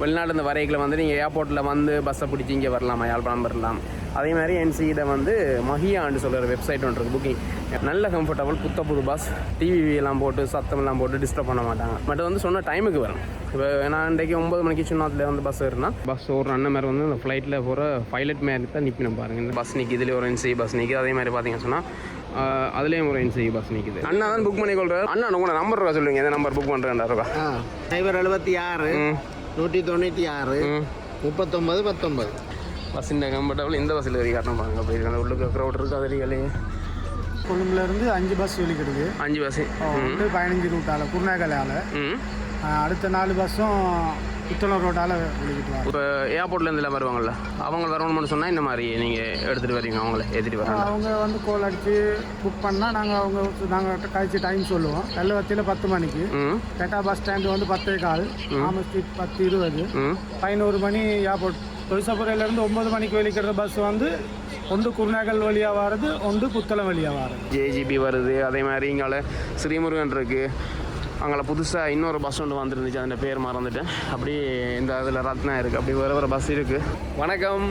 வெளிநாட்டு வரைகளை வந்து நீங்கள் ஏர்போர்ட்டில் வந்து பஸ்ஸை பிடிச்சி இங்கே வரலாமா, யாழ்ப்பாணம் வரலாம். அதே மாதிரி என்சியிட வந்து மஹியான்னு சொல்கிற வெப்சைட் ஒன்று இருக்குது. புக்கிங் நல்ல கம்ஃபர்டபுள், புது பஸ், டிவி எல்லாம் போட்டு சத்தமெல்லாம் போட்டு டிஸ்டர்ப் பண்ண மாட்டாங்க. பட் வந்து சொன்ன டைமுக்கு வரும். இப்போ நான் இன்றைக்கு 9 மணிக்கு சின்னத்தில் வந்து பஸ் ஏறினா பஸ் ஒரு அண்ணன் மாதிரி வந்து அந்த ஃப்ளைட்டில் போகிற பைலட் மாதிரி தான் நிற்கணும் பாருங்கள். இந்த பஸ் நிற்கி இதில் ஒரு என்சி பஸ் நிற்கிது. அதே மாதிரி பார்த்தீங்கன்னு சொன்னால் அதுலேயும் ஒரு என்சி பஸ் நிற்கிது. அண்ணா தான் புக் பண்ணி கொள்கிறார். அண்ணா உங்களோட நம்பர் இருக்கா சொல்லுவீங்க, எந்த நம்பர் புக் பண்ணுறேன்டா? 76 196 39 19. பஸ் இந்த கம்ஃபர்டபுள் இந்த பஸ்ஸில் வரி காட்டணும் பாருங்க. அப்படி அந்த உள்ளுக்கு க்ரௌட் இருக்குது. அதிலேயே கொழும்புலேருந்து 5 பஸ் வெளிக்கிடுது. 5 பஸ்ஸு 15 ரூட்டால் குருநாகலால். அடுத்த 4 பஸ்ஸும் புத்தளம் ரோட்டால் வெளிக்கிட்டு. இப்போ ஏர்போர்ட்லேருந்துலாம் வருவாங்கள்ல, அவங்க வரணும்னு சொன்னால் இந்த மாதிரி நீங்கள் எடுத்துகிட்டு வரீங்க, அவங்கள ஏற்றிட்டு வராங்க. அவங்க வந்து கோல் அடித்து புக் பண்ணால் நாங்கள் கழிச்சு டைம் சொல்லுவோம். வெள்ளவத்தியில் 10 மணிக்கு, பேட்டா பஸ் ஸ்டாண்டு வந்து 10:15, ஆம ஸ்ட்ரீட் 10:20, 11 மணி ஏர்போர்ட். தொழிற்சாலையிலேருந்து 9 மணிக்கு வெளிக்கிற பஸ் வந்து ஒன்று குருநாகல் வழியாக வர்றது, ஒன்று புத்தளம் வழியாக வர்றது. ஜேஜிபி வருது. அதே மாதிரி இங்கே ஸ்ரீமுருகன் இருக்குது. அங்கே புதுசாக இன்னொரு பஸ் ஒன்று வந்துருந்துச்சு, அந்த பேர் மறந்துட்டேன். அப்படி இந்த இதில் ரத்னா இருக்குது. அப்படி வேறு பஸ் இருக்குது. வணக்கம்.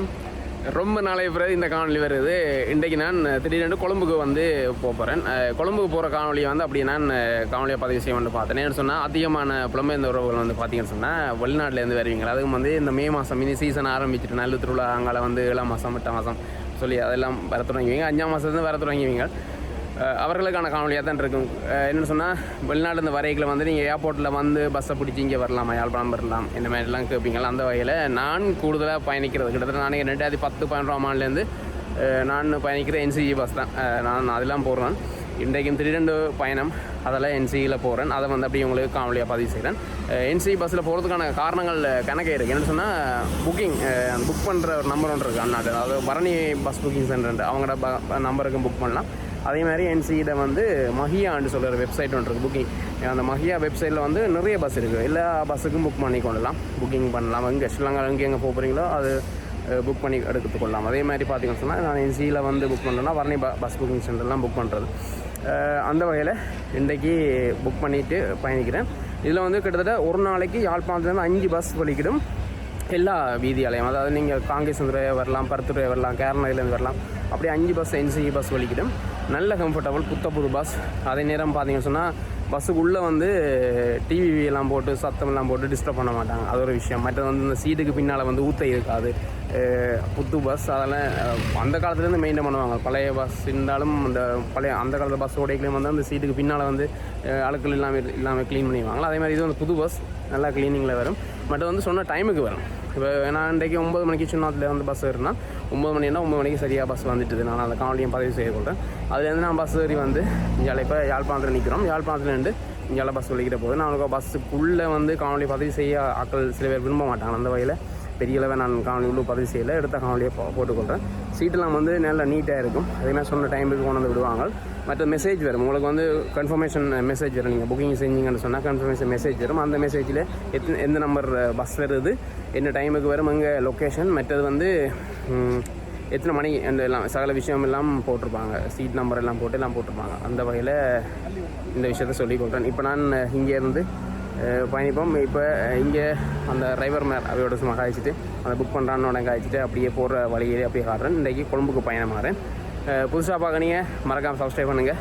ரொம்ப நாளைக்கு பிறகு இந்த காணொலி வருது. இன்றைக்கு நான் திடீரென்று கொழும்புக்கு வந்து போகிறேன். கொழும்புக்கு போகிற காணொலியை வந்து அப்படி நான் காணொலியை பதிவு செய்ய பார்த்தேன். ஏன்னு சொன்னால் அதிகமான புலம்பெயர்ந்த உறவுகள் வந்து பார்த்தீங்கன்னு சொன்னால் வெளிநாட்டிலேருந்து வருவீங்க. அதுவும் வந்து இந்த மே மாதம் மினி சீசன் ஆரம்பிச்சுட்டு நல்ல திருவிழா அங்கே வந்து 7ஆம் மாதம் 8ஆம் மாதம் சொல்லி அதெல்லாம் வர தொடங்குவீங்க. 5ஆம் மாதத்துலேருந்து வர தொடங்குவீங்க. அவர்களுக்கான காணொலியாக தான் இருக்கும். என்னென்னு சொன்னால் வெளிநாட்டு வரைகளை வந்து நீங்கள் ஏர்போர்ட்டில் வந்து பஸ்ஸை பிடிச்சி இங்கே வரலாமா, யாழ்ப்பாணம் வரலாம், இந்த மாதிரிலாம் கேட்பீங்களா. அந்த வகையில் நான் கூடுதலாக பயணிக்கிறது கிட்டத்தட்ட நானே 2010-12ஆம் ஆண்டுலேருந்து நான் பயணிக்கிற என்சிஇ பஸ் தான். நான் அதெல்லாம் போடுறேன். இன்றைக்கும் திடீரெண்டு பயணம், அதெல்லாம் என்சியில் போகிறேன். அதை வந்து அப்படி உங்களுக்கு காணொலியாக பதிவு செய்கிறேன். என்சிஇ பஸ்ஸில் போகிறதுக்கான காரணங்கள் கணக்கே இருக்குது. என்னென்னு சொன்னால் புக் பண்ணுற ஒரு நம்பர் ஒன்று இருக்குது அண்ணாட்டு, அதாவது பரணி பஸ் புக்கிங் சென்டர், அவங்களோட நம்பருக்கு புக் பண்ணலாம். அதே மாதிரி என்சியிட வந்து மஹியான்னு சொல்கிற வெப்சைட் ஒன்று இருக்குது. புக்கிங் அந்த மஹியா வெப்சைட்டில் வந்து நிறைய பஸ் இருக்குது. எல்லா பஸ்ஸுக்கும் புக் பண்ணி கொள்ளலாம், புக்கிங் பண்ணலாம். எங்கே ஸ்ரீலங்கா எங்கே போகிறீங்களோ அது புக் பண்ணி எடுத்துக்கொள்ளலாம். அதே மாதிரி பார்த்தீங்கன்னு சொன்னால் நான் என்சியில் வந்து புக் பண்ணுறேன்னா வரணி பஸ் புக்கிங் சென்டர்லாம் புக் பண்ணுறது. அந்த வகையில் இன்றைக்கி புக் பண்ணிவிட்டு பயணிக்கிறேன். இதில் வந்து கிட்டத்தட்ட ஒரு நாளைக்கு யாழ்ப்பாணத்துலேருந்து 5 பஸ் வலிக்கிடும். எல்லா வீதியாலையும், அதாவது நீங்கள் காங்கேசந்துறை வரலாம், பருத்துறை வரலாம், கேரளாவிலேருந்து வரலாம். அப்படியே 5 பஸ் என்சிஇ பஸ் வலிக்கிடும். நல்ல கம்ஃபர்டபுள், புது பஸ். அதே நேரம் பார்த்தீங்கன்னு சொன்னால் பஸ்ஸுக்குள்ளே வந்து டிவி எல்லாம் போட்டு சத்தமெல்லாம் போட்டு டிஸ்டர்ப் பண்ண மாட்டாங்க. அது ஒரு விஷயம். மற்றது வந்து இந்த சீட்டுக்கு பின்னால் வந்து ஊற்ற இருக்காது. புது பஸ் அதெல்லாம் அந்த காலத்துலேருந்து மெயின்டைன் பண்ணுவாங்க. பழைய பஸ் இருந்தாலும் அந்த காலத்து பஸ் ஓடைகளையும் வந்து அந்த சீட்டுக்கு பின்னால் வந்து அழுக்கள் இல்லாமல் க்ளீன் பண்ணிடுவாங்க. அதே மாதிரி இது வந்து புது பஸ் நல்லா க்ளீனிங்கில் வரும். பட் வந்து சொன்ன டைமுக்கு வரும். இப்போ நான் இன்றைக்கு 9 மணிக்கு சின்னத்தில் வந்து பஸ் ஏறினா 9 மணினா 9 மணிக்கு சரியாக பஸ் வந்துட்டுது. நான் அந்த காணொலியும் பதிவு செய்ய கொள்கிறேன். அதுலேருந்து நான் பஸ் ஏறி வந்து இங்கே இப்போ யாழ்ப்பாணத்தில் நிற்கிறோம். யாழ்ப்பாணத்துலேருந்து இங்கே பஸ் வலிக்கிற போது நான் அவனுக்கு பஸ்ஸுக்குள்ளே வந்து காணொலி பதிவு செய்ய ஆட்கள் சில பேர் விரும்ப மாட்டாங்க. அந்த வகையில் பெரிய அளவில் நான் காணொலி உள்ளே பதிவு செய்யலை, எடுத்த காணொலியை போட்டுக்கொள்கிறேன். சீட்டெல்லாம் வந்து நல்லா நீட்டாக இருக்கும். அதேமாதிரி சொன்ன டைமுக்கு கொண்டு வந்து விடுவாங்க. மற்ற மெசேஜ் வரும் உங்களுக்கு வந்து கன்ஃபர்மேஷன் மெசேஜ் வரும். நீங்கள் புக்கிங் செஞ்சீங்கன்னு சொன்னால் கன்ஃபர்மேஷன் மெசேஜ் வரும். அந்த மெசேஜில் எந்த நம்பர் பஸ் வருது, என்ன டைமுக்கு வரும், எங்கே லொக்கேஷன், மற்றது வந்து எத்தனை மணி அந்த எல்லாம் சகல விஷயம் எல்லாம் போட்டிருப்பாங்க. சீட் நம்பர் எல்லாம் போட்டிருப்பாங்க. அந்த வகையில் இந்த விஷயத்த சொல்லிக்கொள்கிறேன். இப்போ நான் இங்கேருந்து பயணிப்போம். இப்போ இங்கே அந்த டிரைவர் மேர் அவையோட சும்மா காய்ச்சிட்டு அதை புக் பண்ணுறான்னு காய்ச்சிட்டு அப்படியே போகிற வழியிலே அப்படியே காட்டுறேன். இன்றைக்கி கொழும்புக்கு பயணம் மாறேன். புதுசாக பார்க்குறீங்க, மறக்காமல் சப்ஸ்கிரைப் பண்ணுங்கள்.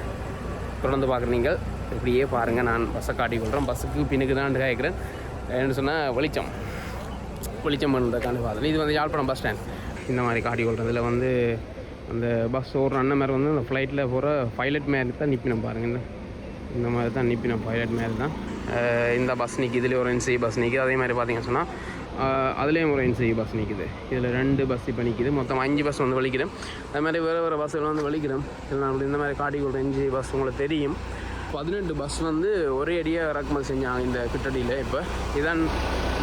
தொடர்ந்து பார்க்குறீங்க, இப்படியே பாருங்கள். நான் பஸ்ஸை காட்டிக்கொள்கிறேன். பஸ்ஸுக்கு பின்னுக்கு தான் கேட்குறேன். என்ன சொன்னால் வெளிச்சம் பண்ணுறதுக்கான பாதை. இது வந்து யாழ்ப்பாணம் பஸ் ஸ்டாண்ட் இந்த மாதிரி காட்டிக்கொள்கிறேன். இதில் வந்து அந்த பஸ் ஒரு அண்ணன் மாதிரி வந்து அந்த ஃப்ளைட்டில் போகிற பைலட் மேரி தான் நிற்பினோம் பாருங்கள். இந்த மாதிரி தான் நிற்பினோம், பைலட் மேரி தான். இந்த பஸ் நிற்கிது. இதில் ஒரு என்சிஇ பஸ் நிற்கிது. அதே மாதிரி பார்த்தீங்கன்னு சொன்னால் அதுலேயும் ஒரு என்சிஇ பஸ் நிற்கிது. இதில் 2 பஸ் இப்போ நிற்கிது. மொத்தம் 5 பஸ் வந்து வலிக்கிறேன். அது மாதிரி வேறு பஸ்ஸில் வந்து வலிக்கிறேன். நான் இந்த மாதிரி காட்டிக்கொள்கிறேன். என்சிஇ பஸ் உங்களுக்கு தெரியும். 18 பஸ் வந்து ஒரே அடியாக இறக்குமதி செஞ்சாங்க இந்த கிட்டடியில். இப்போ இதான்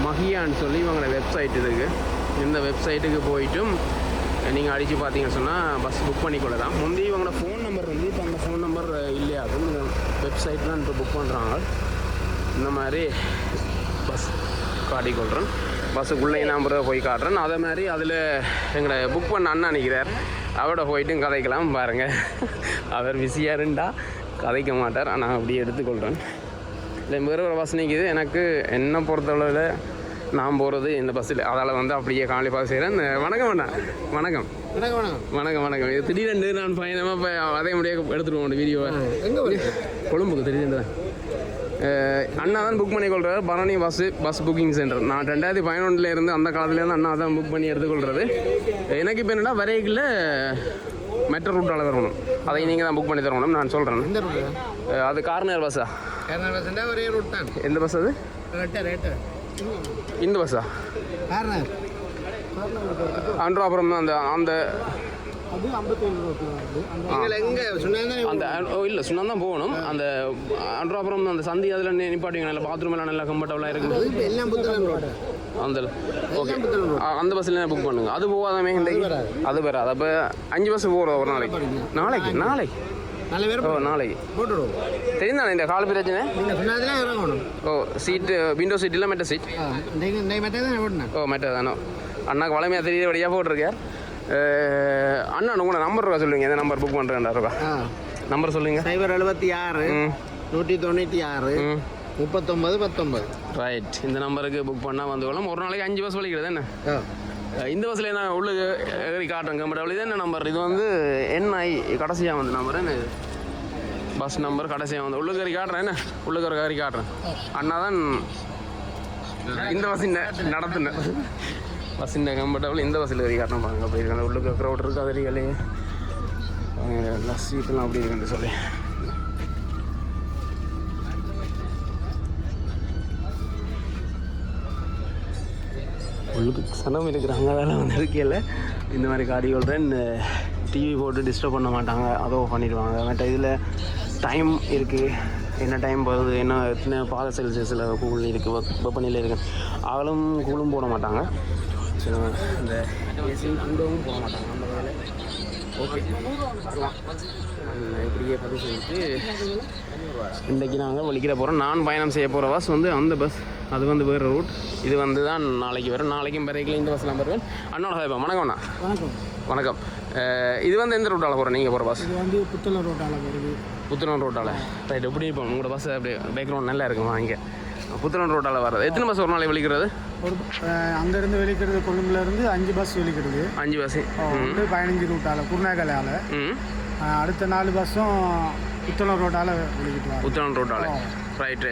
மஹியான்னு சொல்லி இவங்களோட வெப்சைட் இருக்குது. இந்த வெப்சைட்டுக்கு போய்ட்டும் நீங்கள் அடித்து பார்த்தீங்கன்னு சொன்னால் பஸ் புக் பண்ணிக்கொள்ளலாம். முந்தி இவங்களோட ஃபோன் நம்பர் வந்து இப்போ அந்த ஃபோன் நம்பர் இல்லையா, இந்த வெப்சைட் தான் இப்போ புக் பண்ணுறாங்க. இந்த மாதிரி பஸ் காட்டிக்கொள்கிறேன். பஸ்ஸுக்குள்ளே நம்பரை போய் காட்டுறேன். அதே மாதிரி அதில் எங்களை புக் பண்ண அண்ணா நிற்கிறார். அவரோட போய்ட்டும் கதைக்கலாம் பாருங்கள். அவர் பிஸியாக இருந்தால் கதைக்க மாட்டார். நான் அப்படியே எடுத்துக்கொள்கிறேன். இல்லை வேறு ஒரு பஸ் நிற்கிது. எனக்கு என்ன பொறுத்தளவில் நான் போகிறது இந்த பஸ்ஸில், அதால் வந்து அப்படியே காணொலி பார்த்து செய்கிறேன். வணக்கம் அண்ணா. வணக்கம் வணக்கம் வணக்கம். இது திடீரென்று நான் பயணமாக இப்போ அதே முடியாது எடுத்துருவோம் வீடியோவை. கொழும்புக்கு திடீரென்று அண்ணா தான் புக் பண்ணி கொள்கிறார். Bharani bus booking centre. நான் 2011 இருந்து அந்த காலத்துலேருந்து அண்ணா தான் புக் பண்ணி எடுத்துக்கொள்கிறது. எனக்கு இப்போ என்னென்னா வரையில் மெட்ரோ ரூட்டால் வரணும், அதை நீங்கள் தான் புக் பண்ணி தரணும். நான் சொல்கிறேன். அது கார்னர் பஸ்ஸா? ஒரே ரூட் தான். எந்த பஸ் அது? இந்த பஸ்ஸா? அன்றாபுரம் தான். அந்த அந்த இல்லை சுண்ணா தான் போகணும். அந்த அன்றாபுரம் அந்த சந்தி அதில் நிப்பாட்டிங்க. நல்ல பாத்ரூம் எல்லாம் நல்லா கம்ஃபர்டபுளாக இருக்குது. அந்த ஓகே, அந்த பஸ்ஸில் புக் பண்ணுங்க. அது போகாதாமே இன்றைக்கு? அது வராது. அப்போ 5 பஸ் போகிறோம் ஒரு நாளைக்கு. நாளைக்கு நாளைக்கு தெரியுதானே இந்த கால் பிரச்சனை? ஓ சீட்டு விண்டோ சீட் இல்லை மெட்ட சீட்? ஓ மெட்ட தானோ. அண்ணாக்கு வளமையாக தெரிய வழியாக போட்டிருக்கார். அண்ணா உங்களை நம்பர் சொல்லுவீங்க. எந்த நம்பர் புக் பண்ணுறேன்டா? நம்பர் சொல்லுங்க. 076 196 39 19. ரைட். இந்த நம்பருக்கு புக் பண்ணால் வந்துக்கலாம். ஒரு நாளைக்கு 5 பஸ் வலிக்கிறது என்ன? இந்த பஸ்ஸில் என்ன உள்ளுக்கு ஏறி காட்டுறேன் கம்ஃபர்டபுள். இது என்ன நம்பர்? இது வந்து NI கடைசியாக வந்து நம்பர் என்ன? பஸ் நம்பர் கடைசியாக வந்து உள்ளுக்கு ஏறி காட்டுறேன். என்ன உள்ளுக்கு ஏறி காட்டுறேன். அண்ணா தான் இந்த பஸ்ஸின் நடத்துனேன். பஸ்ஸின் கம்ஃபர்டபுள் இந்த பஸ்ஸில் ஏறி காட்டணும் பாருங்க. அப்படி இருக்காங்க. உள்ளுக்கு க்ரௌட் இருக்குது. அது இல்லையே சீட்டெல்லாம் அப்படி இருக்குன்னு சொல்லி உள்ளுக்கு சனம் இருக்கிறாங்க. அதெல்லாம் வந்து இருக்கையில் இந்த மாதிரி காடிகள் டிவி போட்டு டிஸ்டர்ப் பண்ண மாட்டாங்க. அதோ பண்ணிடுவாங்க. மற்ற இதில் டைம் இருக்குது. என்ன டைம் போகுது, என்ன எத்தனை பாத செல்சியஸில் கூல் இருக்குது, வெப்பநிலை இருக்குது. அவளும் கூலும் போட மாட்டாங்க. ஸோ இந்த ஏசியும் கூடவும் போட மாட்டாங்க. அந்த வகையில் ஓகே இப்படியே பதிவு சொல்லிட்டு இன்றைக்கி நாங்கள் வலிக்கிற போகிறோம். நான் பயணம் செய்ய போகிற பஸ் வந்து அந்த பஸ். அது வந்து வேறு ரூட். இது வந்து தான் நாளைக்கு வரும். நாளைக்கும் பிறகு இந்த பஸ்லாம் வருவேன். அண்ணோட ஹாய்ப்பா. வணக்கம் அண்ணா. வணக்கம். இது வந்து எந்த ரூட்டால் போகிறோம் நீங்கள் போகிற பஸ்? இது வந்து புத்தளம் ரோட்டால் வருது. புத்தளம் ரோட்டால். ரைட். எப்படி இப்போ உங்களோட பஸ் அப்படியே பேக்ரவுண்ட் நல்லா இருக்குமா? இங்கே புத்தளம் ரோட்டால் வர்றது. எத்தனை பஸ் ஒரு நாளைக்கு வெளிக்கிறது? ஒரு அங்கேருந்து வெளிக்கிறது கொழும்புலேருந்து 5 பஸ் வெளிக்கிறது. 5 பஸ் 15 ரூட்டால் குருநாகலால். அடுத்த 4 பஸ்ஸும் புத்தளம் ரோட்டால் வெளிக்கிட்டு. புத்தளம் ரோட்டால். ரைட்.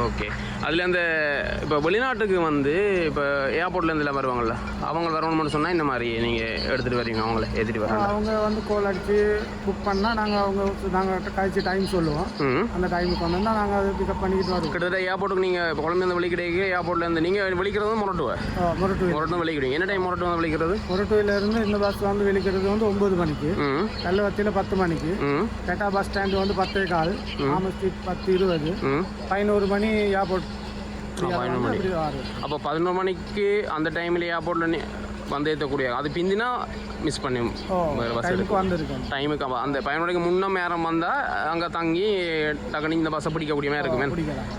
ஓகே. அதில் அந்த இப்போ வெளிநாட்டுக்கு வந்து இப்போ ஏர்போர்ட்லேருந்துலாம் வருவாங்கள்ல, அவங்க வரணும்னு சொன்னால் இந்த மாதிரி நீங்கள் எடுத்துகிட்டு வரீங்க? அவங்கள ஏற்றிட்டு வராங்க. அவங்க வந்து கோல் அடித்து புக் பண்ணால் நாங்கள் கழிச்சு டைம் சொல்லுவோம். அந்த டைமுக்கு வந்தோம்னா நாங்கள் அதை பிக்கப் பண்ணிக்கிட்டு வருவோம். கிட்டத்தட்ட ஏர்போர்ட்டுக்கு நீங்கள் குழம்புலேருந்து வெளிக்கிடையே ஏர்போர்ட்லேருந்து நீங்கள் வெளிக்கிறது மொரட்டு வெளிக்கிடுவீங்க. என்ன டைம் மொரட்டு வந்து வெளிக்கிறது? மொரட்டுவிலேருந்து இந்த பஸ் வந்து வெளிக்கிறது வந்து 9 மணிக்கு, கல்லுவத்தியில் 10 மணிக்கு, டேட்டா பஸ் ஸ்டாண்டு வந்து 10:15, ஆமஸ் ஸ்ட்ரீட் 10:20, 11 மணி ஏர்போர்ட். அப்போ 11 மணிக்கு அந்த டைமில் ஏர்போர்ட்டில் வந்து ஏற்றக்கூடிய அது பிந்தினா மிஸ் பண்ணி டைமுக்கு அந்த 11 மணிக்கு முன்னே நேரம் வந்தால் அங்கே தங்கி டக்குனு இந்த பஸ்ஸை பிடிக்கக்கூடிய மாதிரி இருக்குமே.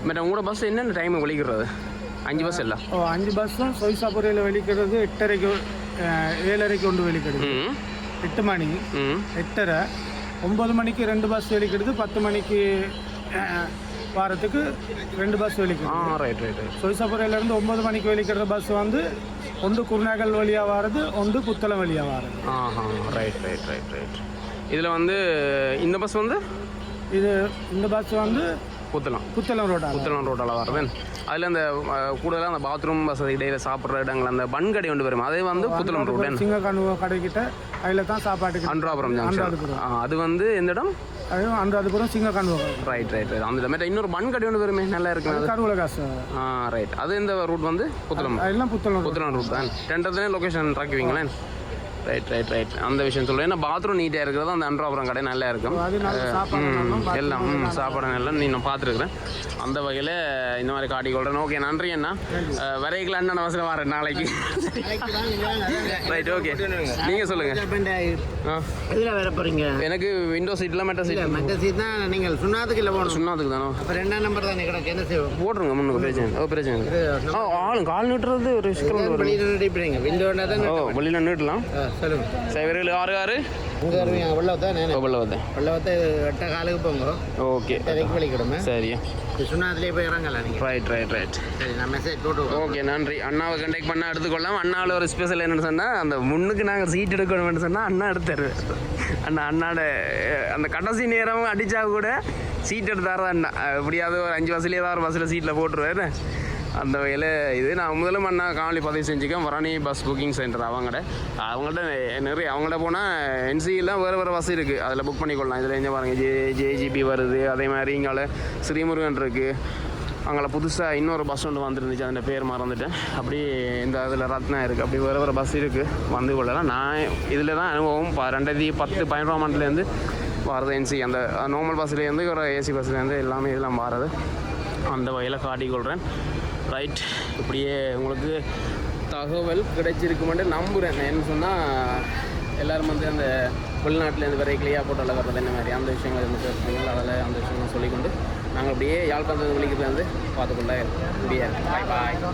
பட் உங்களோட பஸ் என்னென்ன டைம் வெளிக்கிறது? 5 பஸ் இல்லை? 5 பஸ்ஸும் சொய்சாபுரையில் வெளிக்கிறது 8:30 7:30 கொண்டு வெளிக்கிறது. 8 மணி 8:30, 9 மணிக்கு 2 பஸ் வெளிக்கிறது, 10 மணிக்கு வாரத்துக்கு 2 பஸ் வெளிக்கிறது. ரைட். சொய்சாபுரையிலேருந்து 9 மணிக்கு வெளிக்கிற பஸ் வந்து ஒன்று குருநாகல் வழியாக வாரது, ஒன்று புத்தளம் வழியாக வாரது. ரைட். இதில் வந்து இந்த பஸ் வந்து இந்த பஸ் வந்து புத்தளம் ரோட்டால் வருது. அதில் அந்த கூடுதலாக அந்த பாத்ரூம் வசதி இடையில சாப்பிட்ற இடங்கள் அந்த பன் கடை ஒன்று வரும். அது வந்து புத்தளம் ரோடு சிங்கக்கணுவ கடைக்கிட்ட அதில் தான் சாப்பாட்டுக்கு. அன்றாபுரம் அது வந்து எந்த இடம்? அதுவும் அன்றாபுரம் சிங்கக்கணுவ. ரைட். அந்த மாதிரி இன்னொரு பன் கடை ஒன்று வருமே, நல்லா இருக்கு. கருவூல காசு. ரைட். அது இந்த ரூட் வந்து புத்தளம் ரூட் தான். 10 லொக்கேஷன் ட்ராக்குவீங்களேன். ரைட். அந்த விஷயம் சொல்லுவேன். ஏன்னா பாத்ரூம் நீட்டாக இருக்கிறது அந்த அன்றாபுரம் கடை நல்லா இருக்கும். எல்லாம் சாப்பாடு எல்லாம் நீ நான் பார்த்துருக்குறேன். அந்த வகையில் இந்த மாதிரி காட்டி கொள்கிறேன். ஓகே, நன்றி அண்ணா. வரைக்கலாம் அண்ணன் அவசரம் வரேன் நாளைக்கு. ரைட். ஓகே, நீங்கள் சொல்லுங்கள். இதில் வர போகிறீங்க? எனக்கு விண்டோ சீட்லாம் மெட்ட சீட் தான். நீங்கள் சுண்ணாத்துக்கு இல்லை போகணும். சுண்ணாத்துக்கு தானோ? அப்போ 2ஆம் நம்பர் தானே கிடக்கு. என்ன செய்வோம்? போட்டுருங்க முன்னுக்கு. பிரச்சனை ஆளும் கால் நீட்டுறது ஒரு சிக்கல். வெளியில் நீட்டுறீங்க. விண்டோன்னா தான் வெளியில் நீட்டலாம். சொல்லுங்க சைவர்கள் 66 உங்க வருவீங்க வெள்ளவத்தை வெள்ளவத்தை வெள்ளவத்தை 8 காலுக்கு போங்க ஓகே அதுக்கு வலிக்கிடுமே சரி சுண்ணாத்துலேயே போய் இறங்கலாம் நீங்கள் ரைட் சரி நான் மெசேஜ் போட்டு ஓகே நன்றி அண்ணாவை கண்டெக்ட் பண்ணால் எடுத்துக்கொள்ளலாம் அண்ணாவில் ஒரு ஸ்பெஷல் என்னென்னு சொன்னால் அந்த முன்னுக்கு நாங்கள் சீட் எடுக்கணும்னு சொன்னால் அண்ணா எடுத்தார் அண்ணாட அந்த கடைசி நேரம் அடித்தா கூட சீட் எடுத்தார் அண்ணா எப்படியாவது ஒரு 5 பஸ்ஸில் ஏதாவது ஒரு பஸ்ஸில் சீட்டில் போட்டுருவாரு அந்த வகையில் இது நான் முதலும் அண்ணா காணொலி பதிவு செஞ்சுக்கேன் வரணி பஸ் புக்கிங் சென்டர் அவங்கள்ட்ட நிறைய அவங்கள்ட்ட போனால் என்சியில் வேறு பஸ் இருக்குது அதில் புக் பண்ணிக்கொள்ளலாம் இதில் என்ன பாருங்கள் ஜேஜிபி வருது அதே மாதிரி இங்கே ஸ்ரீமுருகன் இருக்குது அங்கே புதுசாக இன்னொரு பஸ் ஒன்று வந்துருந்துச்சு அந்த பேர் மறந்துட்டேன் அப்படி இந்த இதில் ரத்னா இருக்குது அப்படி வேறு பஸ் இருக்குது வந்து கொள்ளலாம் நான் இதில் தான் அனுபவம் 2010 11 வரது என்சி அந்த நார்மல் பஸ்லேருந்து ஒரு ஏசி பஸ்லேருந்து எல்லாமே இதெல்லாம் மாறுது அந்த வகையில் காட்டிக்கொள்கிறேன் ரைட் இப்படியே உங்களுக்கு தகவல் கிடைச்சிருக்குமென்று நம்புகிறேன் என்ன சொன்னால் எல்லோரும் வந்து அந்த வெளிநாட்டிலேருந்து வெரைக்கிளியாக போட்டோவில் வர்றது என்ன மாதிரி அந்த விஷயங்கள் இருந்து கேட்குறீங்களா அதில் அந்த விஷயங்கள் சொல்லிக்கொண்டு நாங்கள் அப்படியே யாழ்ப்பாணத்து வெளிக்கிறதுலேருந்து பார்த்துக்கொள்ள முடியாது பாய்